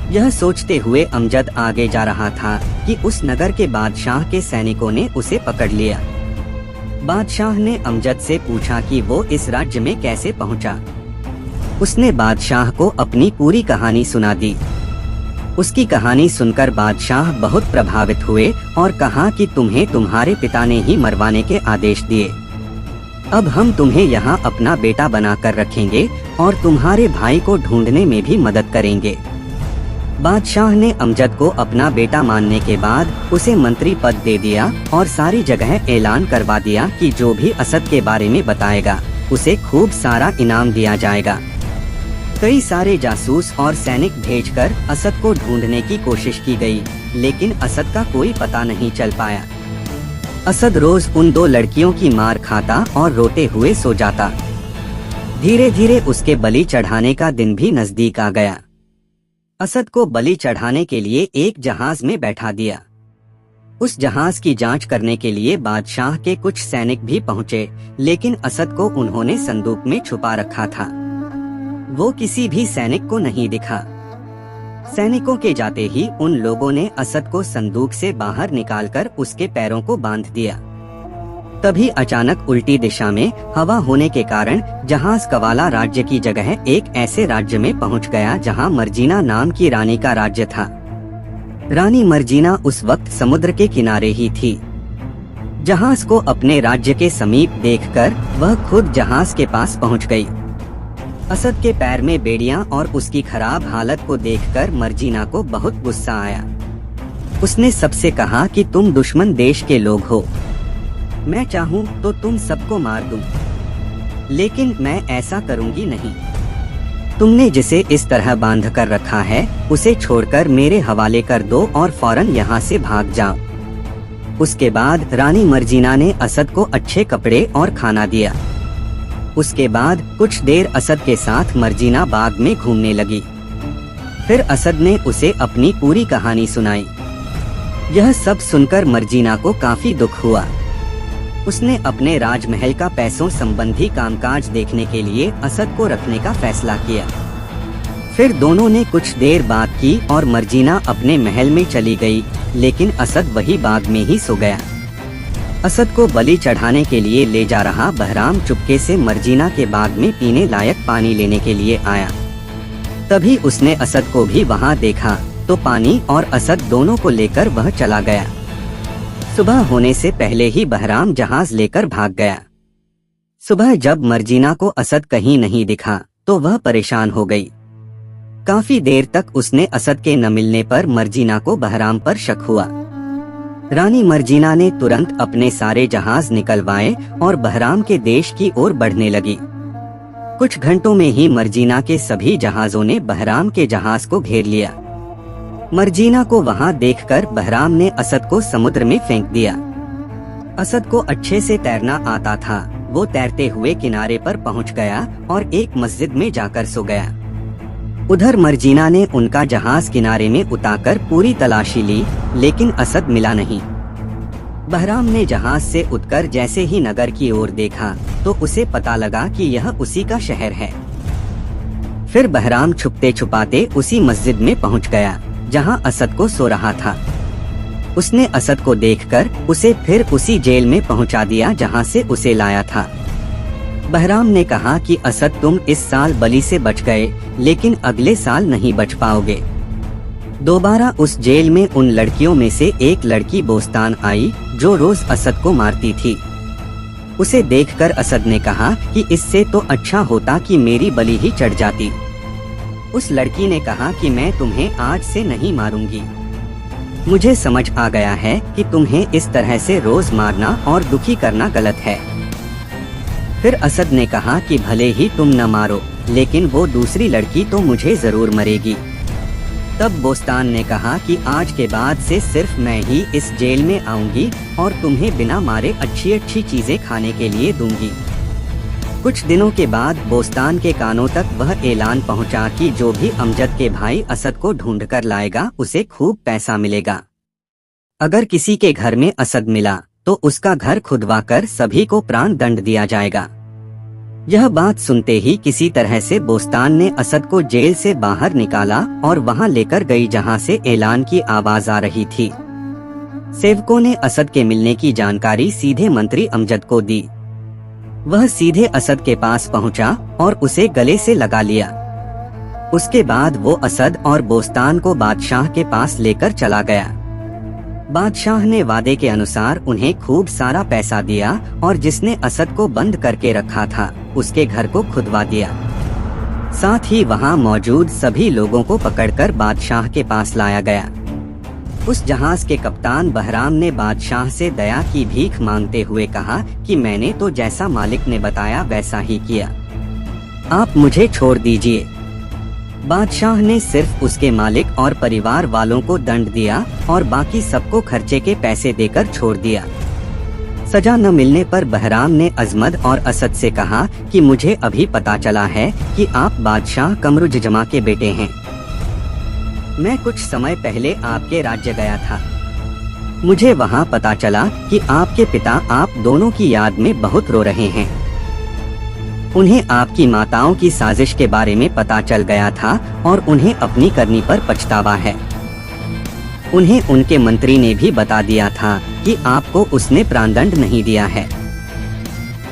यह सोचते हुए अमजद आगे जा रहा था कि उस नगर के बादशाह के सैनिकों ने उसे पकड़ लिया। बादशाह ने अमजद से पूछा कि वो इस राज्य में कैसे पहुंचा। उसने बादशाह को अपनी पूरी कहानी सुना दी। उसकी कहानी सुनकर बादशाह बहुत प्रभावित हुए और कहा कि तुम्हें तुम्हारे पिता ने ही मरवाने के आदेश दिए। अब हम तुम्हें यहाँ अपना बेटा बनाकर रखेंगे और तुम्हारे भाई को ढूंढने में भी मदद करेंगे। बादशाह ने अमजद को अपना बेटा मानने के बाद उसे मंत्री पद दे दिया और सारी जगह ऐलान करवा दिया कि जो भी असद के बारे में बताएगा उसे खूब सारा इनाम दिया जाएगा। कई सारे जासूस और सैनिक भेजकर असद को ढूंढने की कोशिश की गई, लेकिन असद का कोई पता नहीं चल पाया। असद रोज उन 2 लड़कियों की मार खाता और रोते हुए सो जाता। धीरे धीरे उसके बलि चढ़ाने का दिन भी नजदीक आ गया। असद को बलि चढ़ाने के लिए एक जहाज में बैठा दिया। उस जहाज की जांच करने के लिए बादशाह के कुछ सैनिक भी पहुंचे, लेकिन असद को उन्होंने संदूक में छुपा रखा था। वो किसी भी सैनिक को नहीं दिखा। सैनिकों के जाते ही उन लोगों ने असद को संदूक से बाहर निकालकर उसके पैरों को बांध दिया। तभी अचानक उल्टी दिशा में हवा होने के कारण जहाज कवाला राज्य की जगह एक ऐसे राज्य में पहुंच गया जहां मर्जीना नाम की रानी का राज्य था। रानी मर्जीना उस वक्त समुद्र के किनारे ही थी। जहाज को अपने राज्य के समीप देखकर वह खुद जहाज के पास पहुंच गई। असद के पैर में बेड़ियां और उसकी खराब हालत को देखकर मर्जीना को बहुत गुस्सा आया। उसने सबसे कहा कि तुम दुश्मन देश के लोग हो, मैं चाहूं तो तुम सबको मार दूं, लेकिन मैं ऐसा करूंगी नहीं। तुमने जिसे इस तरह बांध कर रखा है उसे छोड़कर मेरे हवाले कर दो और फौरन यहाँ से भाग जाओ। उसके बाद रानी मर्जीना ने असद को अच्छे कपड़े और खाना दिया। उसके बाद कुछ देर असद के साथ मर्जीना बाग में घूमने लगी। फिर असद ने उसे अपनी पूरी कहानी सुनाई। यह सब सुनकर मर्जीना को काफी दुख हुआ। उसने अपने राजमहल का पैसों संबंधी कामकाज देखने के लिए असद को रखने का फैसला किया। फिर दोनों ने कुछ देर बात की और मर्जीना अपने महल में चली गई, लेकिन असद वही बाग में ही सो गया। असद को बलि चढ़ाने के लिए ले जा रहा बहराम चुपके से मर्जीना के बाग में पीने लायक पानी लेने के लिए आया। तभी उसने असद को भी वहां देखा तो पानी और असद दोनों को लेकर वह चला गया। सुबह होने से पहले ही बहराम जहाज लेकर भाग गया। सुबह जब मर्जीना को असद कहीं नहीं दिखा तो वह परेशान हो गई। काफी देर तक उसने असद के न मिलने पर मर्जीना को बहराम पर शक हुआ। रानी मर्जीना ने तुरंत अपने सारे जहाज निकलवाए और बहराम के देश की ओर बढ़ने लगी। कुछ घंटों में ही मर्जीना के सभी जहाजों ने बहराम के जहाज को घेर लिया। मर्जीना को वहां देखकर बहराम ने असद को समुद्र में फेंक दिया। असद को अच्छे से तैरना आता था। वो तैरते हुए किनारे पर पहुंच गया और एक मस्जिद में जाकर सो गया। उधर मर्जीना ने उनका जहाज किनारे में उतारकर पूरी तलाशी ली, लेकिन असद मिला नहीं। बहराम ने जहाज से उतरकर जैसे ही नगर की ओर देखा तो उसे पता लगा कि यह उसी का शहर है। फिर बहराम छुपते छुपाते उसी मस्जिद में पहुंच गया जहां असद को सो रहा था। उसने असद को देखकर उसे फिर उसी जेल में पहुंचा दिया जहां से उसे लाया था। बहराम ने कहा कि असद, तुम इस साल बली से बच गए, लेकिन अगले साल नहीं बच पाओगे। दोबारा उस जेल में उन लड़कियों में से एक लड़की बोस्तान आई जो रोज असद को मारती थी। उसे देखकर असद ने कहा कि इससे तो अच्छा होता कि मेरी बलि ही चढ़ जाती। उस लड़की ने कहा कि मैं तुम्हें आज से नहीं मारूंगी। मुझे समझ आ गया है कि तुम्हें इस तरह से रोज मारना और दुखी करना गलत है। फिर असद ने कहा कि भले ही तुम न मारो, लेकिन वो दूसरी लड़की तो मुझे जरूर मरेगी। तब बोस्तान ने कहा कि आज के बाद से सिर्फ मैं ही इस जेल में आऊंगी और तुम्हें बिना मारे अच्छी अच्छी चीजें खाने के लिए दूंगी। कुछ दिनों के बाद बोस्तान के कानों तक वह ऐलान पहुंचा कि जो भी अमजद के भाई असद को ढूंढ कर लाएगा उसे खूब पैसा मिलेगा। अगर किसी के घर में असद मिला तो उसका घर खुदवाकर सभी को प्राण दंड दिया जाएगा। यह बात सुनते ही किसी तरह से बोस्तान ने असद को जेल से बाहर निकाला और वहां लेकर गई जहां से ऐलान की आवाज आ रही थी। सेवकों ने असद के मिलने की जानकारी सीधे मंत्री अमजद को दी। वह सीधे असद के पास पहुंचा और उसे गले से लगा लिया। उसके बाद वो असद और बोस्तान को बादशाह के पास लेकर चला गया। बादशाह ने वादे के अनुसार उन्हें खूब सारा पैसा दिया और जिसने असद को बंद करके रखा था उसके घर को खुदवा दिया। साथ ही वहां मौजूद सभी लोगों को पकड़कर बादशाह के पास लाया गया। उस जहाज के कप्तान बहराम ने बादशाह से दया की भीख मांगते हुए कहा कि मैंने तो जैसा मालिक ने बताया वैसा ही किया, आप मुझे छोड़ दीजिए। बादशाह ने सिर्फ उसके मालिक और परिवार वालों को दंड दिया और बाकी सबको खर्चे के पैसे देकर छोड़ दिया। सजा न मिलने पर बहराम ने अजमद और असद से कहा कि मुझे अभी पता चला है कि आप बादशाह कमरुजजमा के बेटे हैं। मैं कुछ समय पहले आपके राज्य गया था। मुझे वहाँ पता चला कि आपके पिता आप दोनों की याद में बहुत रो रहे हैं। उन्हें आपकी माताओं की साजिश के बारे में पता चल गया था और उन्हें अपनी करनी पर पछतावा है। उन्हें उनके मंत्री ने भी बता दिया था कि आपको उसने प्राणदंड नहीं दिया है।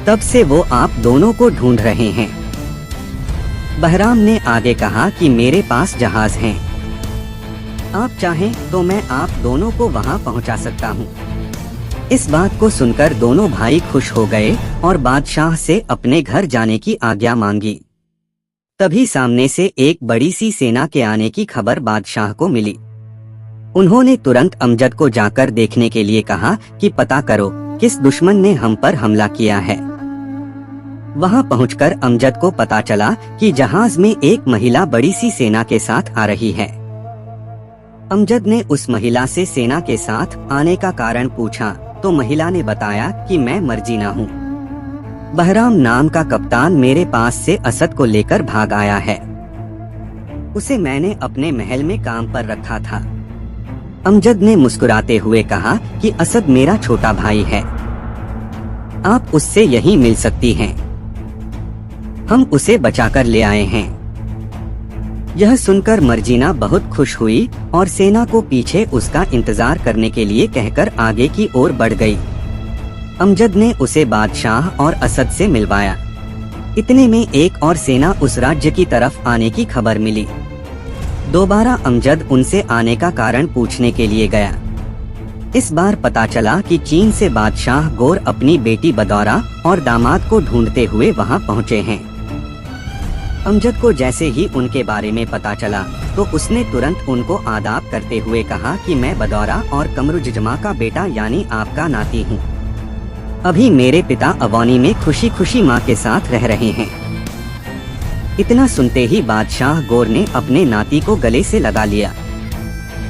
तब से वो आप दोनों को ढूंढ रहे हैं। बहराम ने आगे कहा कि मेरे पास जहाज हैं। आप चाहें तो मैं आप दोनों को वहां पहुंचा सकता हूं। इस बात को सुनकर दोनों भाई खुश हो गए और बादशाह से अपने घर जाने की आज्ञा मांगी। तभी सामने से एक बड़ी सी सेना के आने की खबर बादशाह को मिली। उन्होंने तुरंत अमजद को जाकर देखने के लिए कहा कि पता करो किस दुश्मन ने हम पर हमला किया है। वहां पहुंचकर अमजद को पता चला कि जहाज में एक महिला बड़ी सी सेना के साथ आ रही है। अमजद ने उस महिला से सेना के साथ आने का कारण पूछा तो महिला ने बताया कि मैं मर्जीना हूँ। बहराम नाम का कप्तान मेरे पास से असद को लेकर भाग आया है। उसे मैंने अपने महल में काम पर रखा था। अमजद ने मुस्कुराते हुए कहा कि असद मेरा छोटा भाई है, आप उससे यहीं मिल सकती हैं। हम उसे बचाकर ले आए हैं। यह सुनकर मर्जीना बहुत खुश हुई और सेना को पीछे उसका इंतजार करने के लिए कहकर आगे की ओर बढ़ गई। अमजद ने उसे बादशाह और असद से मिलवाया। इतने में एक और सेना उस राज्य की तरफ आने की खबर मिली। दोबारा अमजद उनसे आने का कारण पूछने के लिए गया। इस बार पता चला कि चीन से बादशाह गोर अपनी बेटी बदौरा और दामाद को ढूंढते हुए वहां पहुंचे हैं। अमजद को जैसे ही उनके बारे में पता चला तो उसने तुरंत उनको आदाब करते हुए कहा कि मैं बदौरा और कमरुजजमा का बेटा यानी आपका नाती हूँ। अभी मेरे पिता अवानी में खुशी खुशी माँ के साथ रह रहे हैं। इतना सुनते ही बादशाह गोर ने अपने नाती को गले से लगा लिया।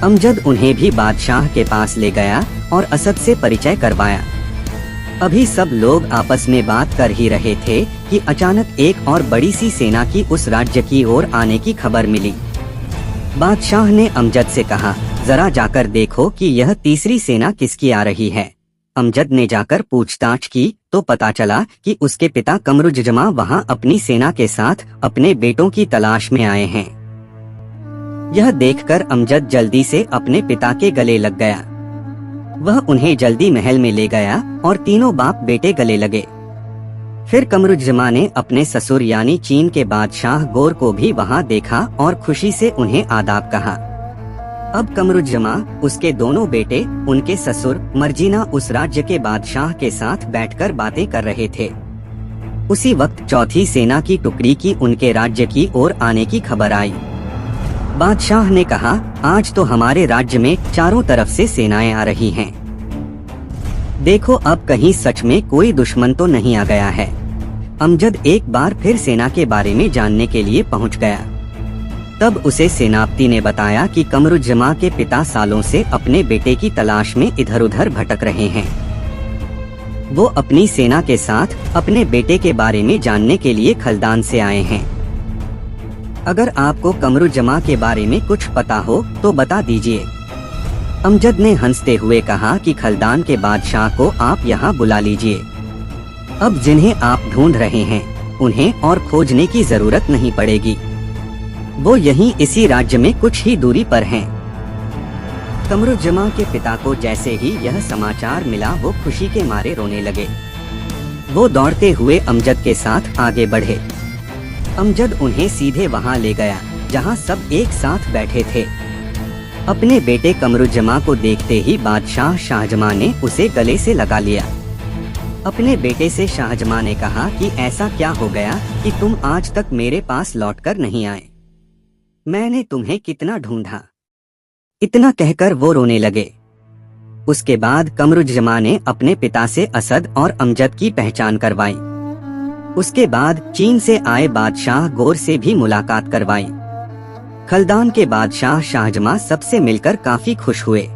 अमजद उन्हें भी बादशाह के पास ले गया और असद से परिचय करवाया। अभी सब लोग आपस में बात कर ही रहे थे कि अचानक एक और बड़ी सी सेना की उस राज्य की ओर आने की खबर मिली। बादशाह ने अमजद से कहा, जरा जाकर देखो कि यह तीसरी सेना किसकी आ रही है। अमजद ने जाकर पूछताछ की तो पता चला कि उसके पिता कमरुज्जमा वहां अपनी सेना के साथ अपने बेटों की तलाश में आए हैं। यह देखकर अमजद जल्दी से अपने पिता के गले लग गया। वह उन्हें जल्दी महल में ले गया और तीनों बाप बेटे गले लगे। फिर कमरुज्जमा ने अपने ससुर यानी चीन के बादशाह गोर को भी वहां देखा और खुशी से उन्हें आदाब कहा। अब कमरुज्जमा, उसके दोनों बेटे, उनके ससुर मर्जीना उस राज्य के बादशाह के साथ बैठकर बातें कर रहे थे। उसी वक्त चौथी सेना की टुकड़ी की उनके राज्य की ओर आने की खबर आई। बादशाह ने कहा, आज तो हमारे राज्य में चारों तरफ से सेनाएं आ रही हैं। देखो अब कहीं सच में कोई दुश्मन तो नहीं आ गया है। अमजद एक बार फिर सेना के बारे में जानने के लिए पहुंच गया। तब उसे सेनापति ने बताया कि कमरुज्जमा के पिता सालों से अपने बेटे की तलाश में इधर उधर भटक रहे हैं। वो अपनी सेना के साथ अपने बेटे के बारे में जानने के लिए खलदान से आए हैं। अगर आपको कमरुज्जमा के बारे में कुछ पता हो तो बता दीजिए। अमजद ने हंसते हुए कहा कि खलदान के बादशाह को आप यहाँ बुला लीजिए। अब जिन्हें आप ढूंढ रहे हैं उन्हें और खोजने की जरूरत नहीं पड़ेगी। वो यहीं इसी राज्य में कुछ ही दूरी पर हैं। कमरुज्जमा के पिता को जैसे ही यह समाचार मिला वो खुशी के मारे रोने लगे। वो दौड़ते हुए अमजद के साथ आगे बढ़े। अमजद उन्हें सीधे वहां ले गया जहां सब एक साथ बैठे थे। अपने बेटे कमरुज्जमा को देखते ही बादशाह शाहजमां ने उसे गले से लगा लिया। अपने बेटे से शाहजमां ने कहा कि ऐसा क्या हो गया कि तुम आज तक मेरे पास लौटकर नहीं आए? मैंने तुम्हें कितना ढूंढा। इतना कहकर वो रोने लगे। उसके बाद कमरुज्जमा ने अपने पिता से असद और अमजद की पहचान करवाई। उसके बाद चीन से आए बादशाह गोर से भी मुलाकात करवाई। खलदान के बादशाह शाहजमां सबसे मिलकर काफी खुश हुए।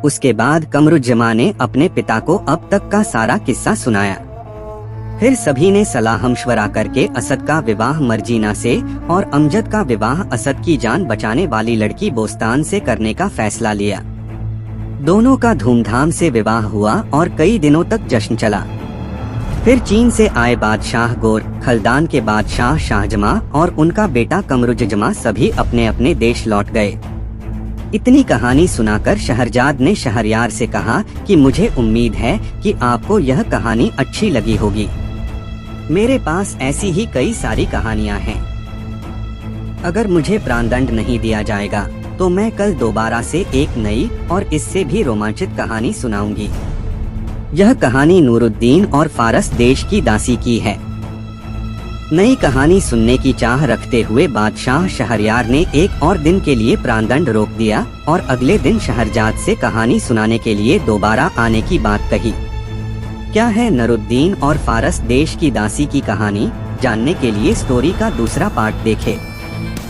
उसके बाद कमरुज्जमा ने अपने पिता को अब तक का सारा किस्सा सुनाया। फिर सभी ने सलाह मशवरा करके असद का विवाह मर्जीना से और अमजद का विवाह असद की जान बचाने वाली लड़की बोस्तान से करने का फैसला लिया। दोनों का धूमधाम से विवाह हुआ और कई दिनों तक जश्न चला। फिर चीन से आए बादशाह गोर, खलदान के बादशाह शाहजमां और उनका बेटा कमरुज्जमा सभी अपने अपने देश लौट गए। इतनी कहानी सुनाकर शहरजाद ने शहरयार से कहा कि मुझे उम्मीद है कि आपको यह कहानी अच्छी लगी होगी। मेरे पास ऐसी ही कई सारी कहानियां हैं। अगर मुझे प्राणदंड नहीं दिया जाएगा तो मैं कल दोबारा से एक नई और इससे भी रोमांचित कहानी सुनाऊंगी। यह कहानी नूरुद्दीन और फारस देश की दासी की है। नई कहानी सुनने की चाह रखते हुए बादशाह शहरयार ने एक और दिन के लिए प्राणदंड रोक दिया और अगले दिन शहरजाद से कहानी सुनाने के लिए दोबारा आने की बात कही। क्या है नूरुद्दीन और फारस देश की दासी की कहानी? जानने के लिए स्टोरी का दूसरा पार्ट देखें।